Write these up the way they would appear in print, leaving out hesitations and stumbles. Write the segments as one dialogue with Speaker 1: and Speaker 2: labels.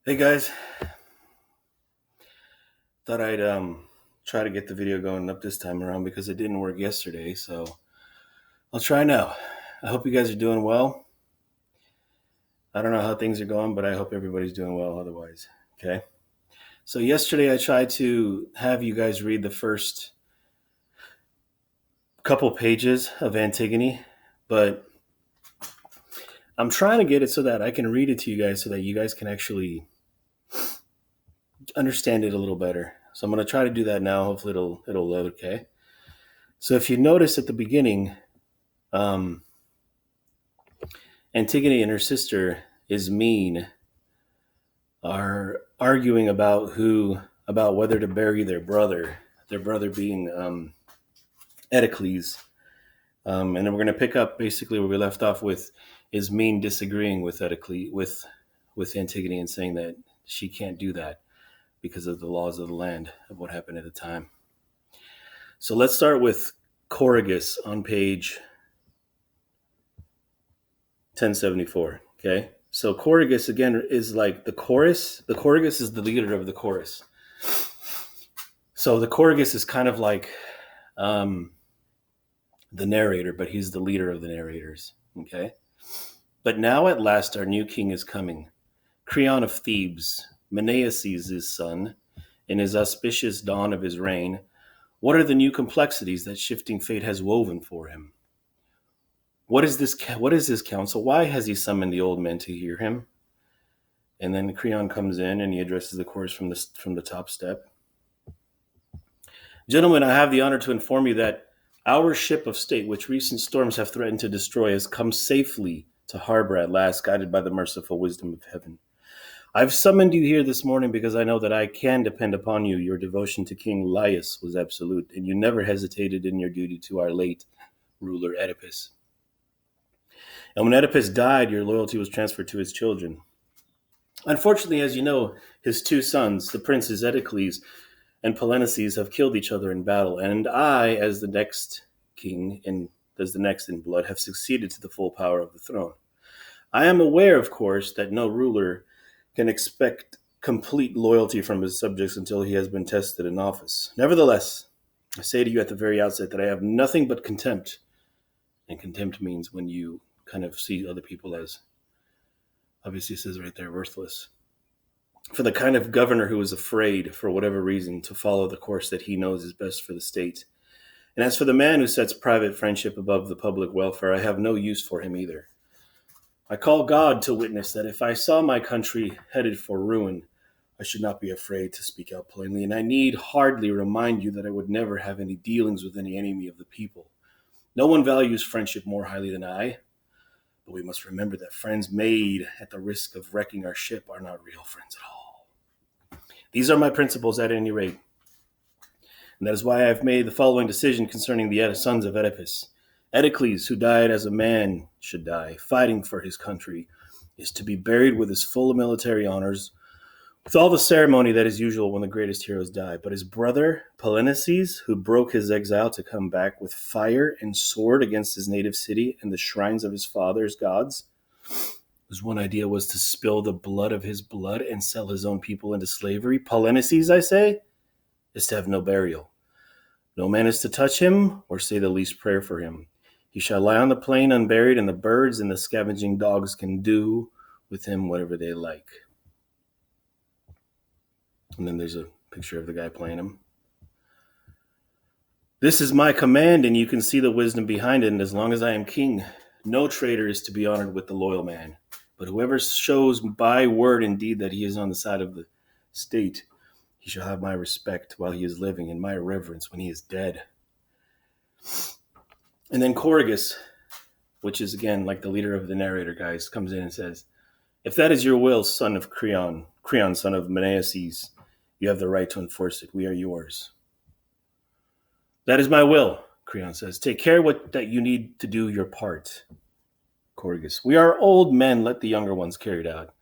Speaker 1: Hey guys, thought I'd try to get the video going up this time around because it didn't work yesterday, so I'll try now. I hope you guys are doing well. I don't know how things are going, but I hope everybody's doing well otherwise. Okay. So yesterday I tried to have you guys read the first couple pages of Antigone, but I'm trying to get it so that I can read it to you guys so that you guys can actually understand it a little better. So I'm going to try to do that now. Hopefully it'll load, okay? So if you notice at the beginning, um, Antigone and her sister Ismene are arguing about whether to bury their brother being Edicles. And then we're going to pick up basically where we left off with Ismene disagreeing with Edicles with Antigone and saying that she can't do that because of the laws of the land of what happened at the time. So let's start with Corrigus on page 1074. Okay. So Corrigus again is like the chorus. The Corrigus is the leader of the chorus. So the Corrigus is kind of like the narrator, but he's the leader of the narrators. Okay. But now at last our new king is coming, Creon of Thebes, Menelaus' son, in his auspicious dawn of his reign. What are the new complexities that shifting fate has woven for him? What is his counsel? Why has he summoned the old men to hear him? And then Creon comes in and he addresses the chorus from the top step. Gentlemen, I have the honor to inform you that our ship of state, which recent storms have threatened to destroy, has come safely to harbor at last, guided by the merciful wisdom of heaven. I've summoned you here this morning because I know that I can depend upon you. Your devotion to King Laius was absolute, and you never hesitated in your duty to our late ruler Oedipus. And when Oedipus died, your loyalty was transferred to his children. Unfortunately, as you know, his two sons, the princes Edicles and Polyneices, have killed each other in battle, and I, as the next king and as the next in blood, have succeeded to the full power of the throne. I am aware, of course, that no ruler can expect complete loyalty from his subjects until he has been tested in office. Nevertheless, I say to you at the very outset that I have nothing but contempt, and contempt means when you kind of see other people as, obviously it says right there, worthless, for the kind of governor who is afraid, for whatever reason, to follow the course that he knows is best for the state. And as for the man who sets private friendship above the public welfare, I have no use for him either. I call God to witness that if I saw my country headed for ruin, I should not be afraid to speak out plainly, and I need hardly remind you that I would never have any dealings with any enemy of the people. No one values friendship more highly than I, but we must remember that friends made at the risk of wrecking our ship are not real friends at all. These are my principles at any rate, and that is why I have made the following decision concerning the sons of Oedipus. Edicles, who died as a man should die, fighting for his country, is to be buried with his full military honors, with all the ceremony that is usual when the greatest heroes die. But his brother, Polyneices, who broke his exile to come back with fire and sword against his native city and the shrines of his father's gods, whose one idea was to spill the blood of his blood and sell his own people into slavery, Polyneices, I say, is to have no burial. No man is to touch him or say the least prayer for him. He shall lie on the plain unburied, and the birds and the scavenging dogs can do with him whatever they like. And then there's a picture of the guy playing him. This is my command, and you can see the wisdom behind it. And as long as I am king, no traitor is to be honored with the loyal man. But whoever shows by word and deed that he is on the side of the state, he shall have my respect while he is living and my reverence when he is dead. And then Corrigus, which is again like the leader of the narrator guys, comes in and says, if that is your will, son of Creon, son of Menelaus, you have the right to enforce it. We are yours. That is my will, Creon says. Take care that you need to do your part. Corrigus, we are old men. Let the younger ones carry it out.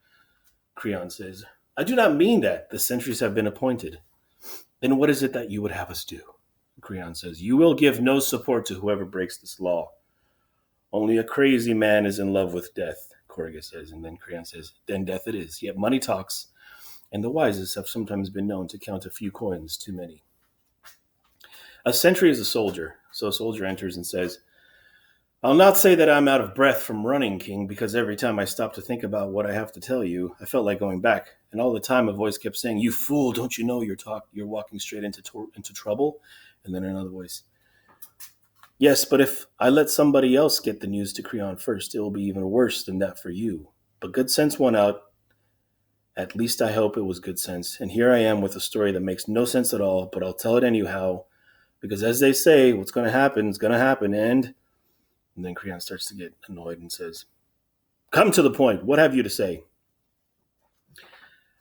Speaker 1: Creon says, I do not mean that. The sentries have been appointed. Then what is it that you would have us do? Creon says, you will give no support to whoever breaks this law. Only a crazy man is in love with death, Corrigus says. And then Creon says, then death it is. Yet money talks. and the wisest have sometimes been known to count a few coins too many. A sentry is a soldier, so a soldier enters and says, I'll not say that I'm out of breath from running, King, because every time I stop to think about what I have to tell you, I felt like going back. And all the time a voice kept saying, You fool, don't you know you're walking straight into trouble? And then another voice, Yes, but if I let somebody else get the news to Creon first, it will be even worse than that for you. But good sense won out. At least I hope it was good sense. And here I am with a story that makes no sense at all, but I'll tell it anyhow. Because as they say, what's going to happen is going to happen. And then Creon starts to get annoyed and says, Come to the point. What have you to say?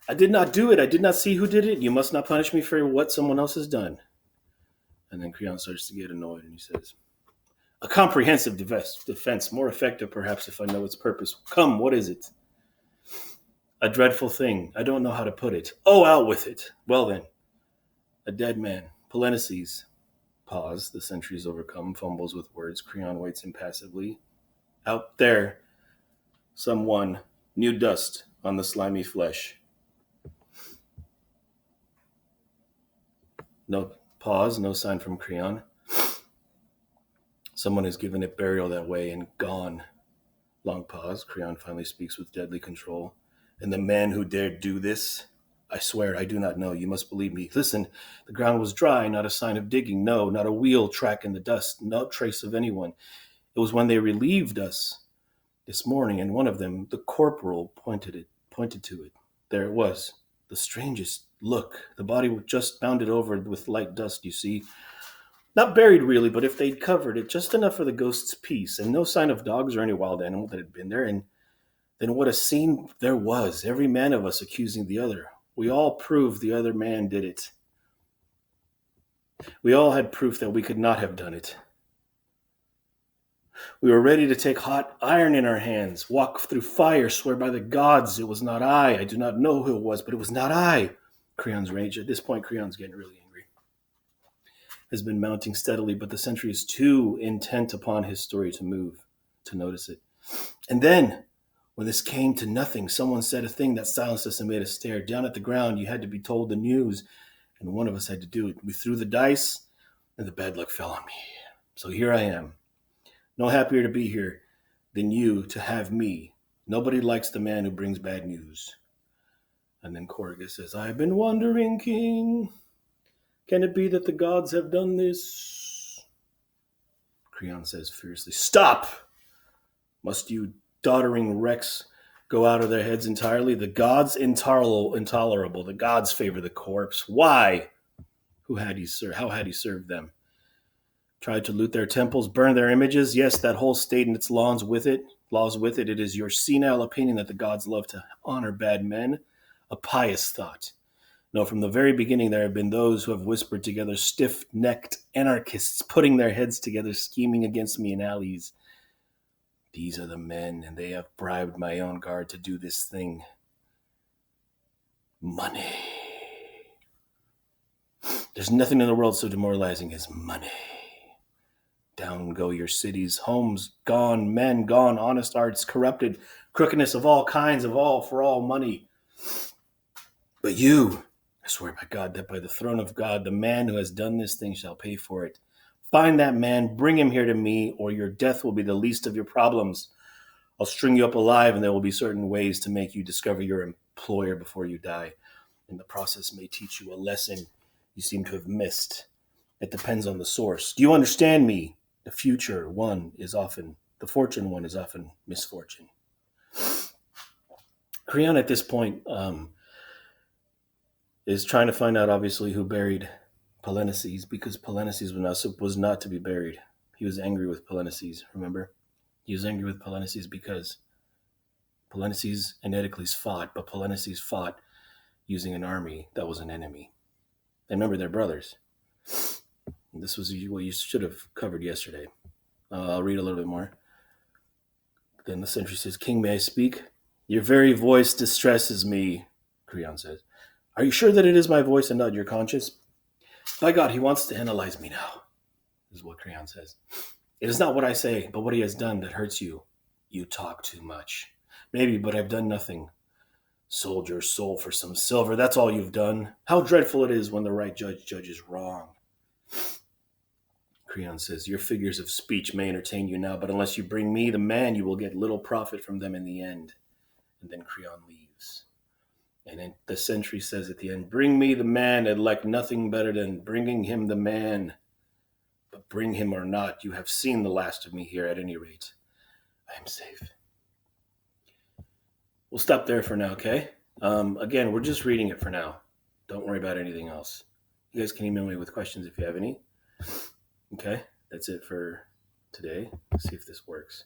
Speaker 1: I did not do it. I did not see who did it. You must not punish me for what someone else has done. And then Creon starts to get annoyed and he says, A comprehensive defense, more effective perhaps if I know its purpose. Come, what is it? A dreadful thing. I don't know how to put it. Oh, out with it. Well then, a dead man. Polyneices. Pause. The sentry is overcome, fumbles with words. Creon waits impassively. Out there, someone. New dust on the slimy flesh. No pause, no sign from Creon. Someone has given it burial that way and gone. Long pause. Creon finally speaks with deadly control. And the man who dared do this, I swear I do not know. You must believe me. Listen, the ground was dry, not a sign of digging. No, not a wheel track in the dust. No trace of anyone. It was when they relieved us this morning, and one of them, the corporal, pointed to it. There it was. The strangest look. The body was just bounded over with light dust, you see. Not buried really, but if they'd covered it, just enough for the ghost's peace, and no sign of dogs or any wild animal that had been there, and then what a scene there was, every man of us accusing the other. We all proved the other man did it. We all had proof that we could not have done it. We were ready to take hot iron in our hands, walk through fire, swear by the gods it was not I. I do not know who it was, but it was not I. Creon's rage. At this point, Creon's getting really angry. Has been mounting steadily, but the sentry is too intent upon his story to notice it. And then, when this came to nothing, someone said a thing that silenced us and made us stare. Down at the ground, you had to be told the news, and one of us had to do it. We threw the dice, and the bad luck fell on me. So here I am. No happier to be here than you to have me. Nobody likes the man who brings bad news. And then Corrigus says, I have been wondering, King, can it be that the gods have done this? Creon says fiercely, Stop! Must you doddering wrecks go out of their heads entirely? The gods intolerable. The gods favor the corpse. Why? How had he served them? Tried to loot their temples, burn their images? Yes, that whole state and its laws with it. It is your senile opinion that the gods love to honor bad men. A pious thought. No, from the very beginning there have been those who have whispered together, stiff-necked anarchists, putting their heads together, scheming against me in alleys. These are the men, and they have bribed my own guard to do this thing. Money. There's nothing in the world so demoralizing as money. Down go your cities, homes gone, men gone, honest arts corrupted, crookedness of all kinds, for all money. But you, I swear by God that by the throne of God, the man who has done this thing shall pay for it. Find that man, bring him here to me, or your death will be the least of your problems. I'll string you up alive, and there will be certain ways to make you discover your employer before you die. And the process may teach you a lesson you seem to have missed. It depends on the source. Do you understand me? The fortune one is often misfortune. Creon at this point is trying to find out, obviously, who buried Polyneices, because Polyneices was not to be buried. He was angry with Polyneices, remember? He was angry with Polyneices because Polyneices and Eteocles fought, but Polyneices fought using an army that was an enemy. And remember, they're brothers. This was what you should have covered yesterday. I'll read a little bit more. Then the sentry says, King, may I speak? Your very voice distresses me, Creon says. Are you sure that it is my voice and not your conscience? By God, he wants to analyze me now, is what Creon says. It is not what I say, but what he has done that hurts you. You talk too much. Maybe, but I've done nothing. Sold your soul for some silver. That's all you've done. How dreadful it is when the right judge judges wrong. Creon says, your figures of speech may entertain you now, but unless you bring me the man, you will get little profit from them in the end. And then Creon leaves. And then the sentry says at the end, bring me the man. I'd like nothing better than bringing him the man. But bring him or not, you have seen the last of me here at any rate. I am safe. We'll stop there for now, okay? Again, we're just reading it for now. Don't worry about anything else. You guys can email me with questions if you have any. Okay, that's it for today. Let's see if this works.